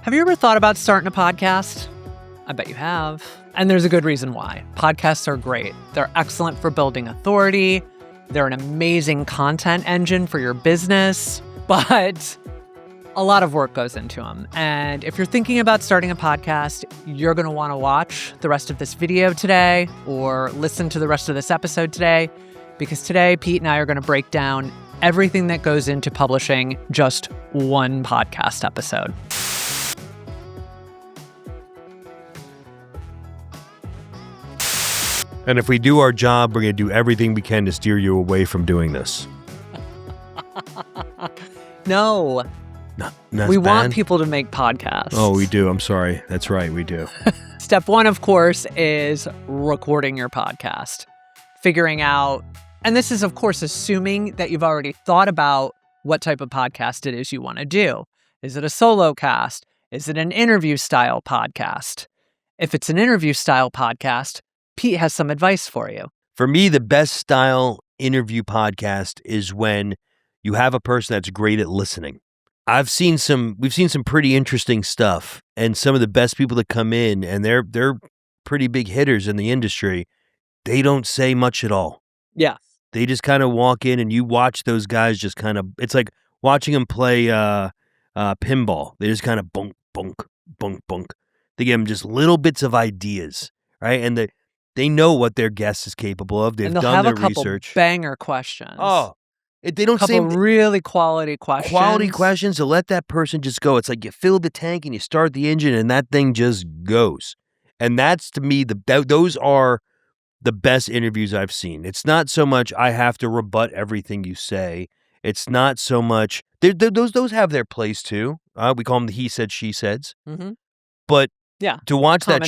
Have you ever thought about starting a podcast? I bet you have. And there's a good reason why. Podcasts are great. They're excellent for building authority. They're an amazing content engine for your business, but a lot of work goes into them. And if you're thinking about starting a podcast, you're going to want to watch the rest of this video today or listen to the rest of this episode today, because today Pete and I are going to break down everything that goes into publishing just one podcast episode. And if we do our job, we're going to do everything we can to steer you away from doing this. No. We want people to make podcasts. Oh, we do. I'm sorry. That's right. We do. Step one, of course, is recording your podcast. Figuring out, and this is, of course, assuming that you've already thought about what type of podcast it is you want to do. Is it a solo cast? Is it an interview style podcast? If it's an interview style podcast, Pete has some advice for you. For me, the best style interview podcast is when you have a person that's great at listening. We've seen some pretty interesting stuff, and some of the best people that come in, and they're pretty big hitters in the industry, they don't say much at all. Yeah. They just kind of walk in, and you watch those guys just kind of, it's like watching them play pinball. They just kind of bunk, bunk, bunk, bunk. They give them just little bits of ideas, right? And they know what their guest is capable of. They've done their research. And they'll have a couple banger questions. Oh, they don't say really quality questions. Quality questions to let that person just go. It's like you fill the tank and you start the engine, and that thing just goes. And that's, to me, those are the best interviews I've seen. It's not so much I have to rebut everything you say. It's not so much those have their place too. We call them the he said, she says. Mm-hmm. But yeah, to watch that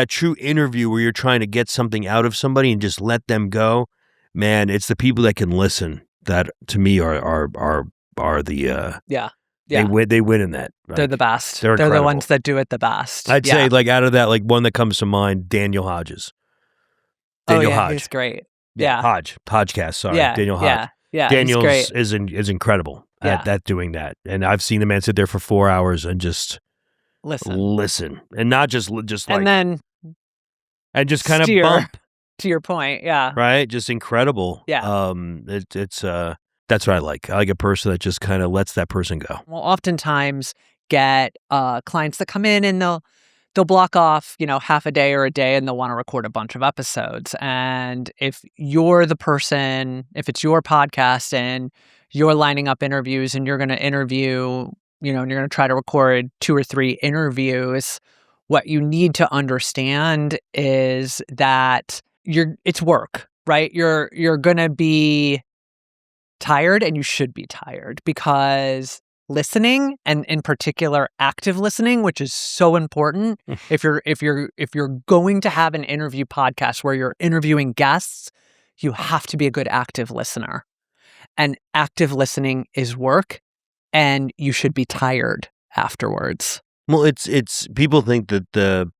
true interview where you're trying to get something out of somebody and just let them go, man, it's the people that can listen that, to me, are the they win in that. Right? They're the best. They're the ones that do it the best. I'd say, like, out of that, like, one that comes to mind, Daniel Hodges. Hodge. He's great. Hodgecast. Sorry, Daniel Hodge. Yeah, Daniel is incredible at doing that, and I've seen the man sit there for 4 hours and just listen, and not just like, and just kind of bump. To your point, yeah. Right? Just incredible. Yeah. It's that's what I like. I like a person that just kind of lets that person go. Well, oftentimes get clients that come in and they'll block off, half a day or a day, and they'll want to record a bunch of episodes. And if you're the person, if it's your podcast and you're lining up interviews and you're going to interview, and you're going to try to record 2 or 3 interviews, what you need to understand is that it's work, right? You're going to be tired, and you should be tired, because listening, and in particular active listening, which is so important. if you're going to have an interview podcast where you're interviewing guests, you have to be a good active listener. And active listening is work, and you should be tired afterwards. Well, it's people think that the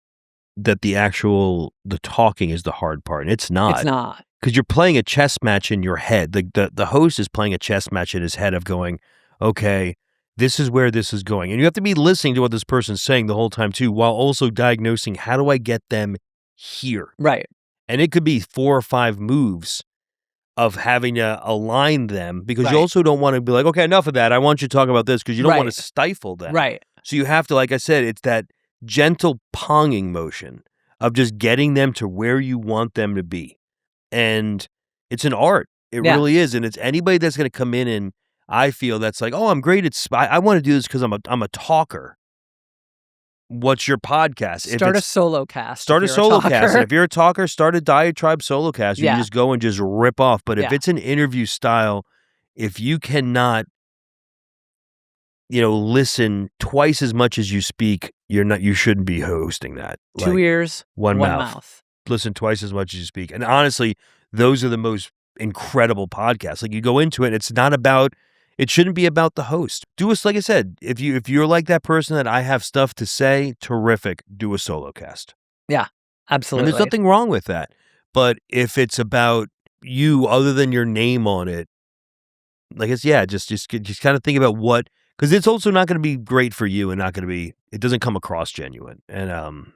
talking is the hard part, and it's not. It's not. Because you're playing a chess match in your head. The host is playing a chess match in his head of going, okay, this is where this is going. And you have to be listening to what this person's saying the whole time too, while also diagnosing, how do I get them here? Right. And it could be 4 or 5 moves of having to align them, because you also don't want to be like, okay, enough of that. I want you to talk about this, because you don't want to stifle them. Right. So you have to, like I said, it's that gentle ponging motion of just getting them to where you want them to be. And it's an art. It really is. And it's anybody that's going to come in and I feel that's like, oh, I'm great at, I want to do this because I'm a talker. What's your podcast? Start a solo cast. Start a solo cast. And if you're a talker, start a diatribe solo cast. You can just go and just rip off. But if it's an interview style, if you cannot, listen twice as much as you speak, you shouldn't be hosting that. 2 ears, one mouth. Listen twice as much as you speak. And honestly, those are the most incredible podcasts. Like, you go into it, it shouldn't be about the host. Like I said, if you're like that person that I have stuff to say, terrific, do a solo cast. Yeah, absolutely. And there's nothing wrong with that. But if it's about you other than your name on it, like, it's, just kind of think about what Because it's also not going to be great for you and not going to be, it doesn't come across genuine. And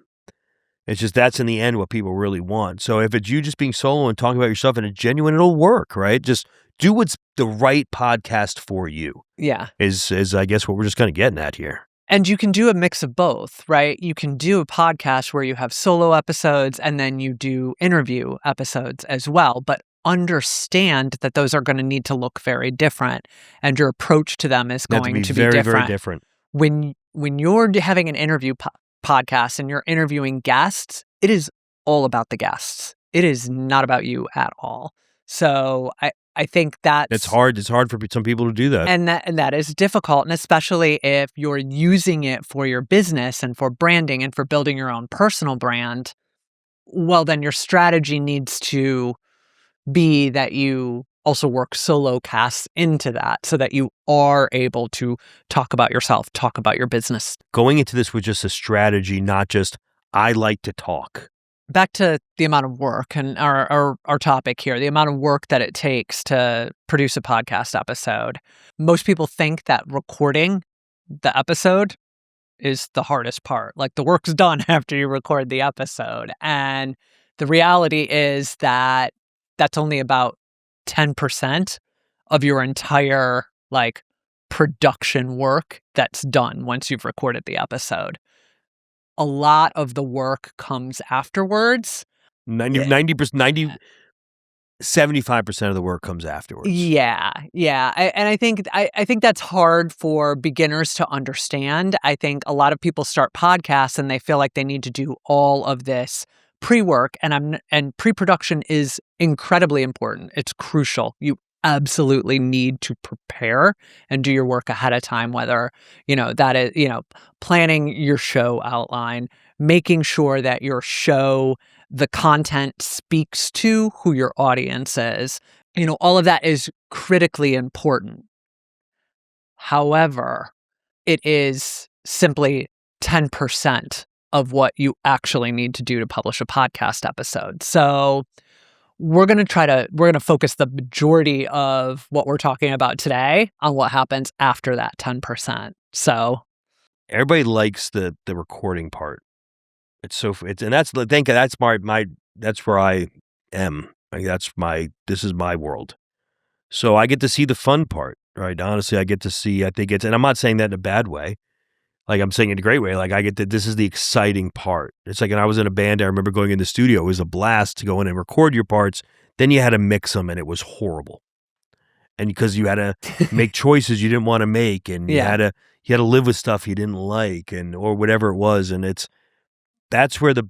it's just, that's in the end what people really want. So if it's you just being solo and talking about yourself and it's genuine, it'll work, right? Just do what's the right podcast for you. Yeah. Is I guess what we're just kind of getting at here. And you can do a mix of both, right? You can do a podcast where you have solo episodes and then you do interview episodes as well, but understand that those are going to need to look very different and your approach to them is going to be very, different. very different. When you're having an interview podcast and you're interviewing guests, it is all about the guests. It is not about you at all. So I think it's hard. It's hard for some people to do that. And that is difficult. And especially if you're using it for your business and for branding and for building your own personal brand, well, then your strategy needs to be that you also work solo casts into that so that you are able to talk about yourself, talk about your business. Going into this with just a strategy, not just, I like to talk. Back to the amount of work and our topic here, the amount of work that it takes to produce a podcast episode. Most people think that recording the episode is the hardest part. Like the work's done after you record the episode. And the reality is that that's only about 10% of your entire like production work that's done once you've recorded the episode. A lot of the work comes afterwards. 75% of the work comes afterwards. Yeah. I think that's hard for beginners to understand. I think a lot of people start podcasts and they feel like they need to do all of this pre-work, and pre-production is incredibly important. It's crucial. You absolutely need to prepare and do your work ahead of time, whether, that is, planning your show outline, making sure that your show, the content speaks to who your audience is. All of that is critically important. However, it is simply 10% of what you actually need to do to publish a podcast episode. So we're going to focus the majority of what we're talking about today on what happens after that 10%. So everybody likes the recording part. That's where I am. Like this is my world. So I get to see the fun part, right? Honestly, I think and I'm not saying that in a bad way. Like I'm saying it in a great way. Like this is the exciting part. It's like, and I was in a band, I remember going in the studio, it was a blast to go in and record your parts. Then you had to mix them and it was horrible. And because you had to make choices you didn't want to make, and you had to live with stuff you didn't like, or whatever it was. And that's where the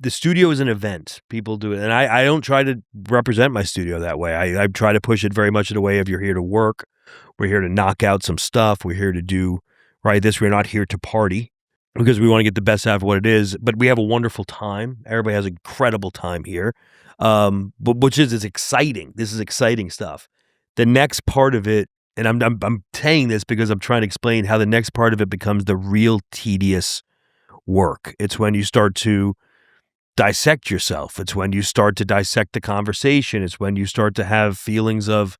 studio is an event. People do it. And I don't try to represent my studio that way. I try to push it very much in a way of, you're here to work. We're here to knock out some stuff. We're here to do this. We're not here to party because we want to get the best out of what it is, but we have a wonderful time. Everybody has an incredible time here. But which is exciting. This is exciting stuff. The next part of it, and I'm saying this because I'm trying to explain how the next part of it becomes the real tedious work. It's when you start to dissect yourself. It's when you start to dissect the conversation. It's when you start to have feelings of,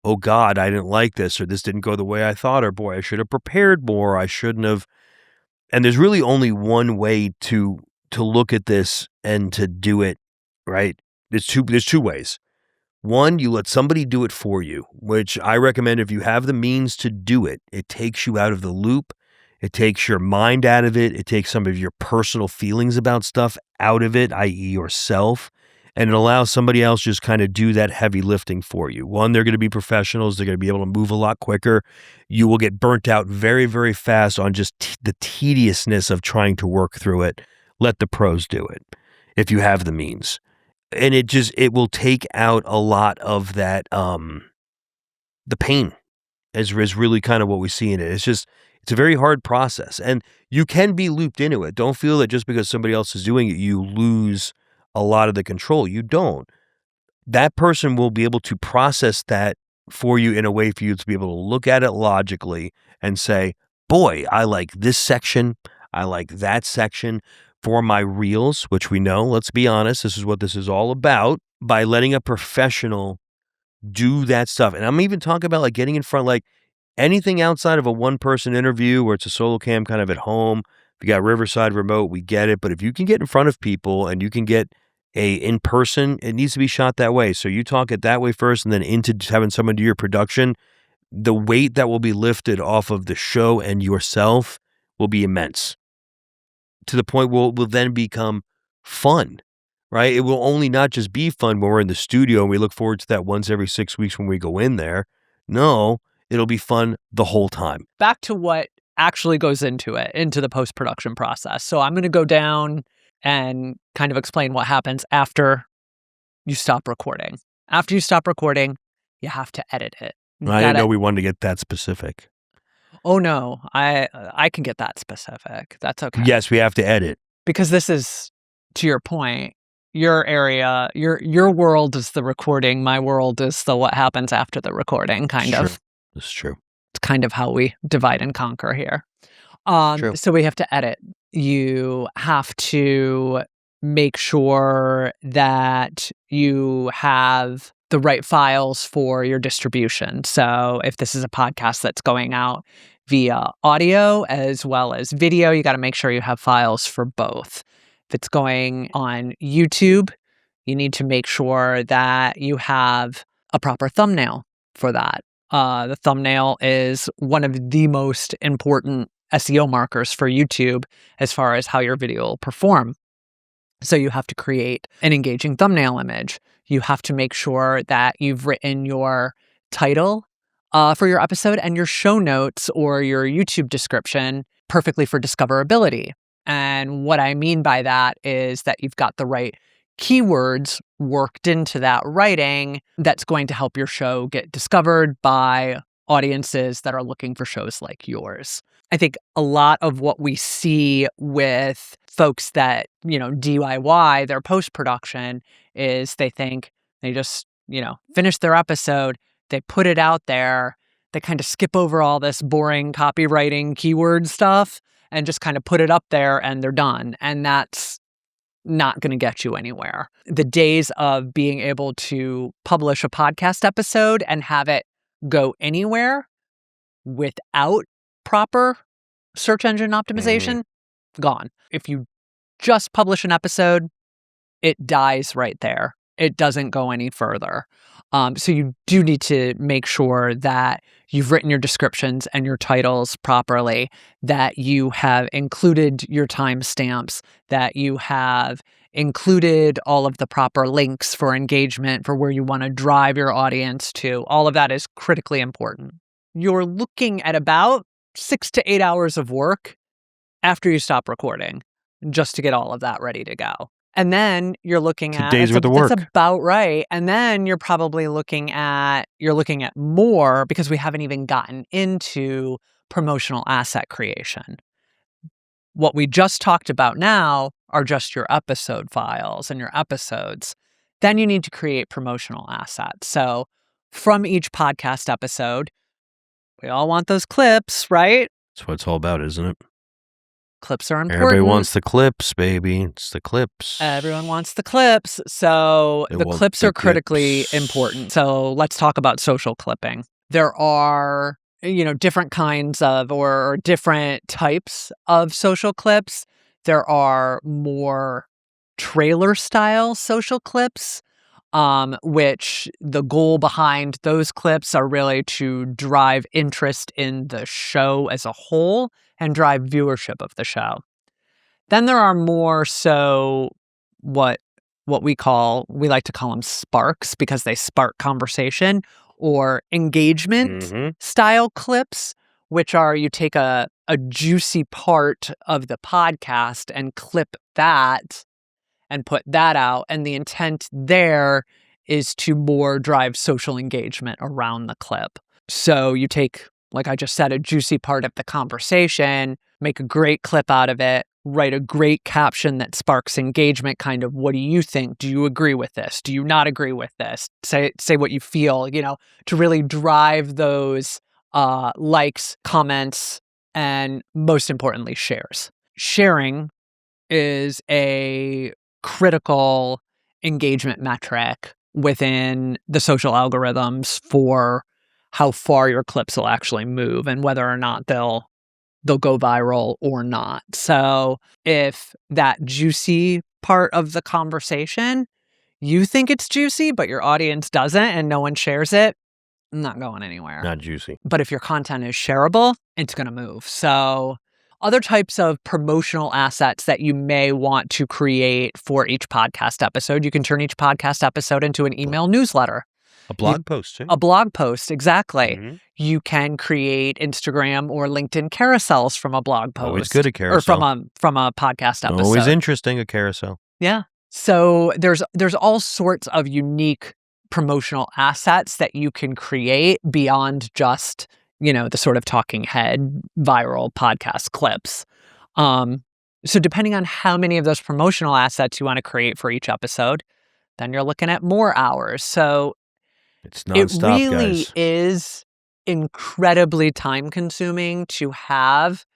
oh God, I didn't like this, or this didn't go the way I thought, or boy, I should have prepared more. I shouldn't have. And there's really only one way to look at this and to do it, right? There's two ways. One, you let somebody do it for you, which I recommend. If you have the means to do it, it takes you out of the loop. It takes your mind out of it. It takes some of your personal feelings about stuff out of it, i.e. yourself. And it allows somebody else just kind of do that heavy lifting for you. One, they're going to be professionals. They're going to be able to move a lot quicker. You will get burnt out very, very fast on just the tediousness of trying to work through it. Let the pros do it if you have the means. And it will take out a lot of that, the pain is really kind of what we see in it. It's a very hard process, and you can be looped into it. Don't feel that just because somebody else is doing it, you lose a lot of the control. You don't. That person will be able to process that for you in a way for you to be able to look at it logically and say, boy, I like this section. I like that section. For my reels, which we know, let's be honest, this is what this is all about, by letting a professional do that stuff. And I'm even talking about like getting in front, like Anything outside of a one-person interview where it's a solo cam kind of at home, if you got Riverside remote, we get it. But if you can get in front of people and you can get a in-person, it needs to be shot that way. So you talk it that way first and then into having someone do your production. The weight that will be lifted off of the show and yourself will be immense, to the point where it will then become fun, right? It will only not just be fun when we're in the studio and we look forward to that once every 6 weeks when we go in there. No, it'll be fun the whole time. Back to what actually goes into it, into the post-production process. So I'm going to go down and kind of explain what happens after you stop recording. After you stop recording, you have to edit it. I didn't know we wanted to get that specific. Oh no, I can get that specific. That's okay. Yes, we have to edit. Because this is, to your point, your area, your world is the recording. My world is the what happens after the recording, kind of. That's true. It's kind of how we divide and conquer here. True. So we have to edit. You have to make sure that you have the right files for your distribution. So if this is a podcast that's going out via audio as well as video, you got to make sure you have files for both. If it's going on YouTube, you need to make sure that you have a proper thumbnail for that. The thumbnail is one of the most important SEO markers for YouTube as far as how your video will perform. So you have to create an engaging thumbnail image. You have to make sure that you've written your title for your episode and your show notes or your YouTube description perfectly for discoverability. And what I mean by that is that you've got the right keywords worked into that writing that's going to help your show get discovered by audiences that are looking for shows like yours. I think a lot of what we see with folks that, DIY their post-production is they think they just, finish their episode, they put it out there, they kind of skip over all this boring copywriting keyword stuff and just kind of put it up there and they're done. And that's not going to get you anywhere. The days of being able to publish a podcast episode and have it go anywhere without proper search engine optimization, gone. If you just publish an episode, it dies right there. It doesn't go any further. So you do need to make sure that you've written your descriptions and your titles properly, that you have included your timestamps, that you have included all of the proper links for engagement for where you want to drive your audience to. All of that is critically important. You're looking at about 6 to 8 hours of work after you stop recording just to get all of that ready to go. And then you're looking at days worth of work. That's about right. And then you're probably looking at more, because we haven't even gotten into promotional asset creation. What we just talked about now are just your episode files and your episodes. Then you need to create promotional assets. So from each podcast episode, we all want those clips, right? That's what it's all about, isn't it? Clips are important. Everybody wants the clips, baby. It's the clips. Everyone wants the clips. So the clips are critically important. So let's talk about social clipping. There are, different kinds of or different types of social clips. There are more trailer style social clips, which the goal behind those clips are really to drive interest in the show as a whole and drive viewership of the show. Then there are more so what we like to call them sparks, because they spark conversation, or engagement style clips, which are you take a juicy part of the podcast and clip that and put that out. And the intent there is to more drive social engagement around the clip. So you take, like I just said, a juicy part of the conversation, make a great clip out of it, write a great caption that sparks engagement, kind of, what do you think? Do you agree with this? Do you not agree with this? Say what you feel, to really drive those likes, comments, and most importantly, shares. Sharing is a critical engagement metric within the social algorithms for how far your clips will actually move and whether or not they'll go viral or not. So if that juicy part of the conversation, you think it's juicy, but your audience doesn't and no one shares it, not going anywhere. Not juicy. But if your content is shareable, it's going to move. So other types of promotional assets that you may want to create for each podcast episode, you can turn each podcast episode into an email newsletter. A blog post, too. A blog post, exactly. Mhm. You can create Instagram or LinkedIn carousels from a blog post. Always good at carousel. Or from a podcast episode. Always interesting, a carousel. Yeah. So there's all sorts of unique promotional assets that you can create beyond just, the sort of talking head viral podcast clips. So depending on how many of those promotional assets you want to create for each episode, then you're looking at more hours. So it's nonstop, it really guys. is incredibly time consuming to have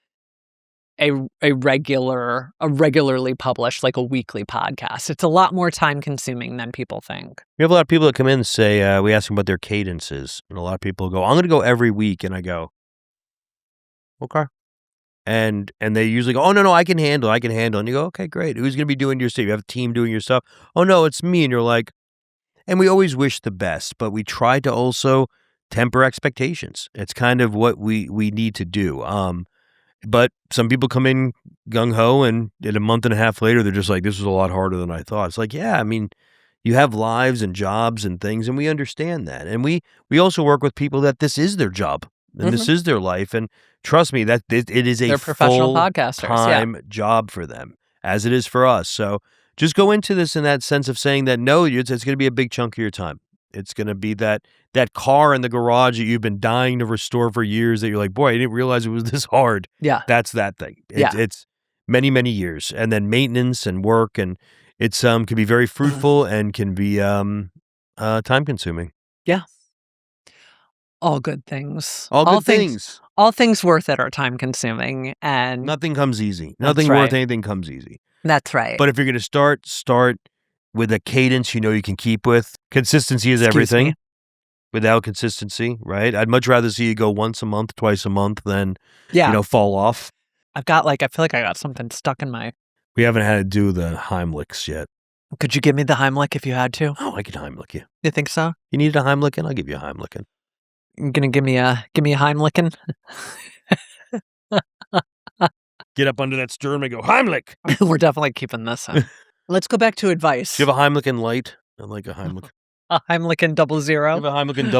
a regularly published, like a weekly podcast. It's a lot more time consuming than people think. We have a lot of people that come in and say, we ask them what their cadences. And a lot of people go, I'm going to go every week. And I go, okay. And they usually go, oh, no, I can handle. And you go, okay, great. Who's going to be doing your stuff? You have a team doing your stuff. Oh, no, it's me. And you're like, and we always wish the best, but we try to also temper expectations. It's kind of what we need to do. But some people come in gung-ho, and in a month and a half later, they're just like, this was a lot harder than I thought. It's like, yeah, I mean, you have lives and jobs and things, and we understand that. And we also work with people that this is their job, and this is their life. And trust me, that it is a professional podcasters, full-time job for them, as it is for us. So just go into this in that sense of saying that, no, it's going to be a big chunk of your time. It's going to be that car in the garage that you've been dying to restore for years that you're like, boy, I didn't realize it was this hard. Yeah. That's that thing. It's many, many years. And then maintenance and work, and it's can be very fruitful and can be time consuming. Yeah. All good things. All good things. All things worth it are time consuming, and nothing comes easy. Nothing worth anything comes easy. That's right. But if you're going to start with a cadence you can keep with. Consistency is everything. Without consistency, right? I'd much rather see you go once a month, twice a month than, fall off. I feel like I got something stuck in my... We haven't had to do the Heimlichs yet. Could you give me the Heimlich if you had to? Oh, I can Heimlich you. You think so? You needed a Heimlichen? I'll give you a Heimlichen. You're going to give me a Heimlichen? Get up under that stern and go, Heimlich! We're definitely keeping this in. Let's go back to advice. Do you have a Heimlichen light? I like a Heimlich. A Heimlichen 00? You have a Heimlichen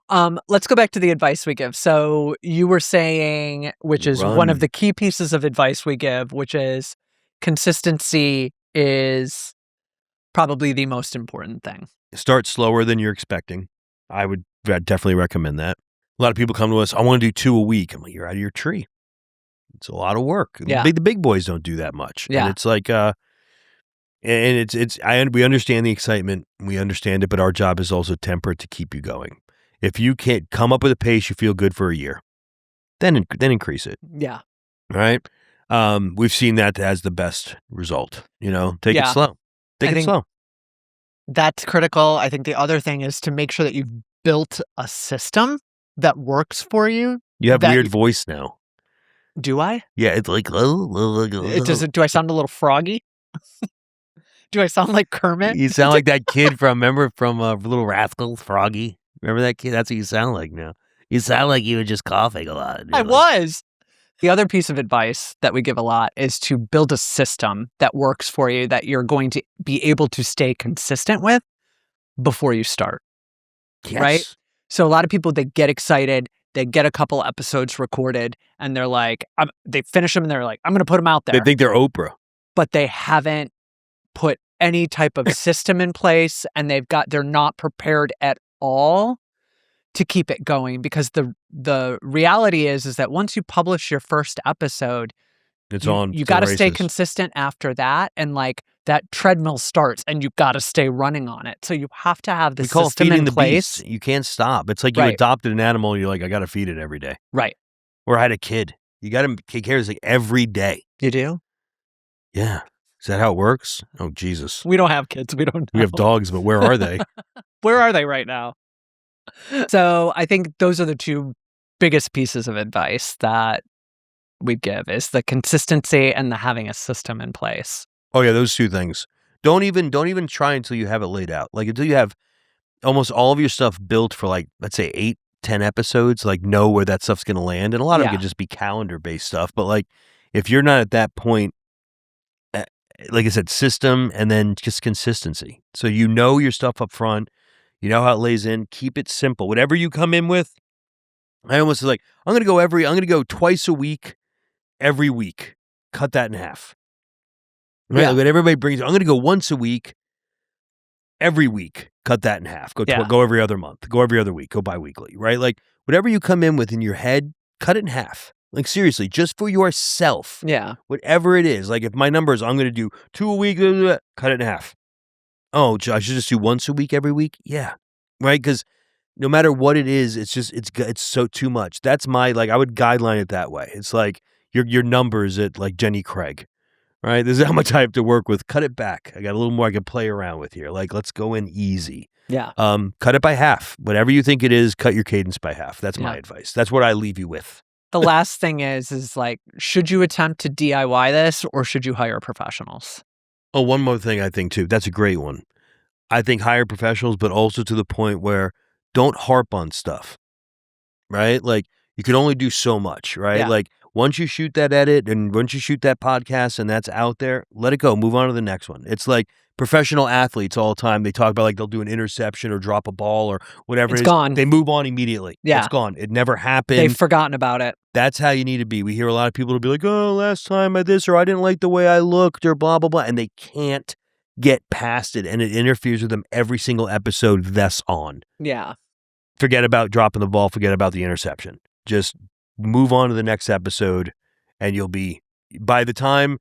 00? Let's go back to the advice we give. So you were saying, which is one of the key pieces of advice we give, which is consistency is probably the most important thing. Start slower than you're expecting. I'd definitely recommend that. A lot of people come to us, I want to do 2 a week. I'm like, you're out of your tree. It's a lot of work. Yeah. The big boys don't do that much. Yeah. And it's like, we understand the excitement, we understand it, but our job is also tempered to keep you going. If you can't come up with a pace you feel good for a year, then increase it. Yeah. Right? We've seen that as the best result. Take it slow. Take it slow. That's critical. I think the other thing is to make sure that you've built a system that works for you. You have weird voice now. Do I? Yeah, it's like, do I sound a little froggy? Do I sound like Kermit? You sound like that kid from Little Rascals, Froggy. Remember that kid? That's what you sound like now. You sound like you were just coughing a lot. I was. The other piece of advice that we give a lot is to build a system that works for you, that you're going to be able to stay consistent with before you start. Yes. Right? So a lot of people, they get excited, they get a couple episodes recorded, and they're like, they finish them and they're like, I'm going to put them out there. They think they're Oprah. But they haven't put any type of system in place, and they're not prepared at all to keep it going, because the reality is that once you publish your first episode, it's you got to stay consistent after that, and like that treadmill starts and you got to stay running on it. So you have to have the system in place. Beast. You can't stop. It's like you adopted an animal and you're like, I got to feed it every day. Right. Or I had a kid. You got to take care of this every day. You do? Yeah. Is that how it works? Oh, Jesus. We don't have kids. We don't know. We have dogs, but where are they? Where are they right now? So I think those are the two biggest pieces of advice that we'd give is the consistency and the having a system in place. Oh yeah, those two things. Don't even try until you have it laid out. Like until you have almost all of your stuff built for like, let's say 8, 10 episodes, like know where that stuff's going to land. And a lot of it Yeah. could just be calendar based stuff. But like, if you're not at that point, like I said, system and then just consistency. So you know your stuff up front, you know how it lays in, keep it simple. Whatever you come in with, I almost like, I'm going to go twice a week, every week. Cut that in half. Right? Yeah. Like when everybody brings, I'm going to go once a week, every week. Cut that in half. Go every other month. Go every other week. Go bi-weekly. Right? Like whatever you come in with in your head, cut it in half. Like seriously, just for yourself. Yeah. Whatever it is. Like if my number is I'm going to do 2 a week, cut it in half. Oh, I should just do once a week every week? Yeah. Right? Because no matter what it is, it's so too much. That's my, like, I would guideline it that way. It's like your numbers at like Jenny Craig. Right? This is how much I have to work with. Cut it back. I got a little more I can play around with here. Like, let's go in easy. Yeah. Cut it by half. Whatever you think it is, cut your cadence by half. That's my advice. That's what I leave you with. The last thing is like, should you attempt to DIY this or should you hire professionals? Oh, one more thing I think too. That's a great one. I think hire professionals, but also to the point where don't harp on stuff, right? Like you can only do so much, right? Yeah. Like once you shoot that edit and once you shoot that podcast and that's out there, let it go. Move on to the next one. It's like professional athletes all the time. They talk about like they'll do an interception or drop a ball or whatever. It's gone. They move on immediately. Yeah. It's gone. It never happened. They've forgotten about it. That's how you need to be. We hear a lot of people to be like, oh, last time I this or I didn't like the way I looked or blah, blah, blah. And they can't get past it. And it interferes with them every single episode that's on. Yeah. Forget about dropping the ball. Forget about the interception. Just move on to the next episode and you'll be, by the time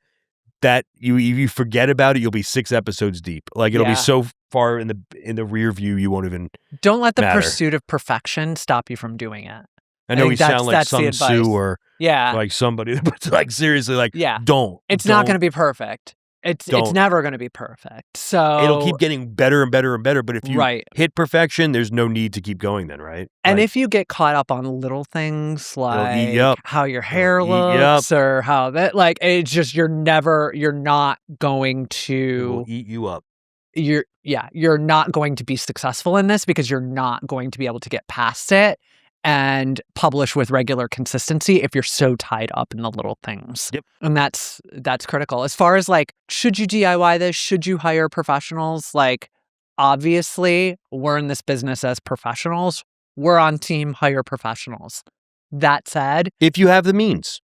that you forget about it, you'll be 6 episodes deep. Like it'll be so far in the rear view, you won't even Don't let the matter. pursuit of perfection stop you from doing it. I know we sound like Sun Tzu or like somebody, but like seriously, like don't. It's not going to be perfect. It's never going to be perfect. So it'll keep getting better and better and better. But if you hit perfection, there's no need to keep going then, right? And like, if you get caught up on little things like how your hair looks or how that, like, it's just you're not going to. It will eat you up. You're not going to be successful in this because you're not going to be able to get past it and publish with regular consistency if you're so tied up in the little things. Yep. And that's critical. As far as like, should you DIY this? Should you hire professionals? Like, obviously, we're in this business as professionals. We're on team hire professionals. That said, if you have the means.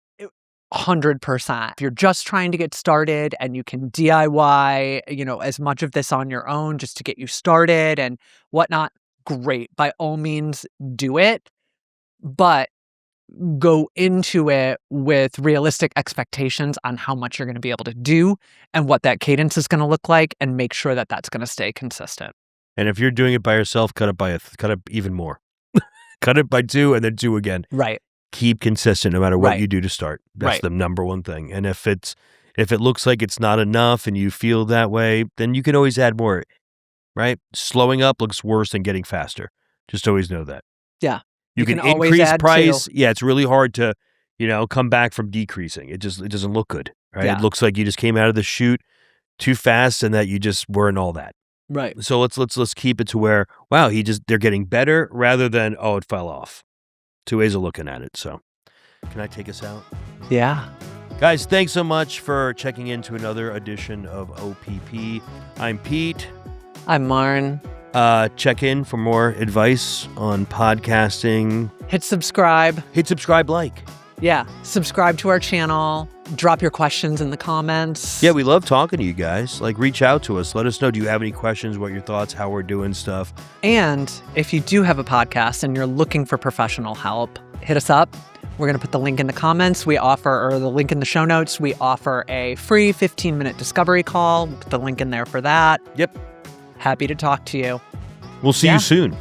100%. If you're just trying to get started and you can DIY, as much of this on your own just to get you started and whatnot, great. By all means, do it. But go into it with realistic expectations on how much you're going to be able to do and what that cadence is going to look like and make sure that that's going to stay consistent. And if you're doing it by yourself, cut it even more. Cut it by 2 and then 2 again. Right. Keep consistent no matter what you do to start. That's the number one thing. And if it looks like it's not enough and you feel that way, then you can always add more, right? Slowing up looks worse than getting faster. Just always know that. Yeah. You can increase price. Yeah, it's really hard to, come back from decreasing. It doesn't look good, right? Yeah. It looks like you just came out of the chute too fast and that you just weren't all that. Right. So let's keep it to where, wow, they're getting better rather than, oh, it fell off. 2 ways of looking at it. So can I take us out? Yeah. Guys, thanks so much for checking into another edition of OPP. I'm Pete. I'm Marn. Check in for more advice on podcasting. Hit subscribe. Like. Yeah. Subscribe to our channel. Drop your questions in the comments. Yeah, we love talking to you guys. Like, reach out to us. Let us know. Do you have any questions? What your thoughts? How we're doing stuff? And if you do have a podcast and you're looking for professional help, hit us up. We're going to put the link in the comments. Or the link in the show notes. We offer a free 15-minute discovery call. We'll put the link in there for that. Yep. Happy to talk to you. We'll see you soon.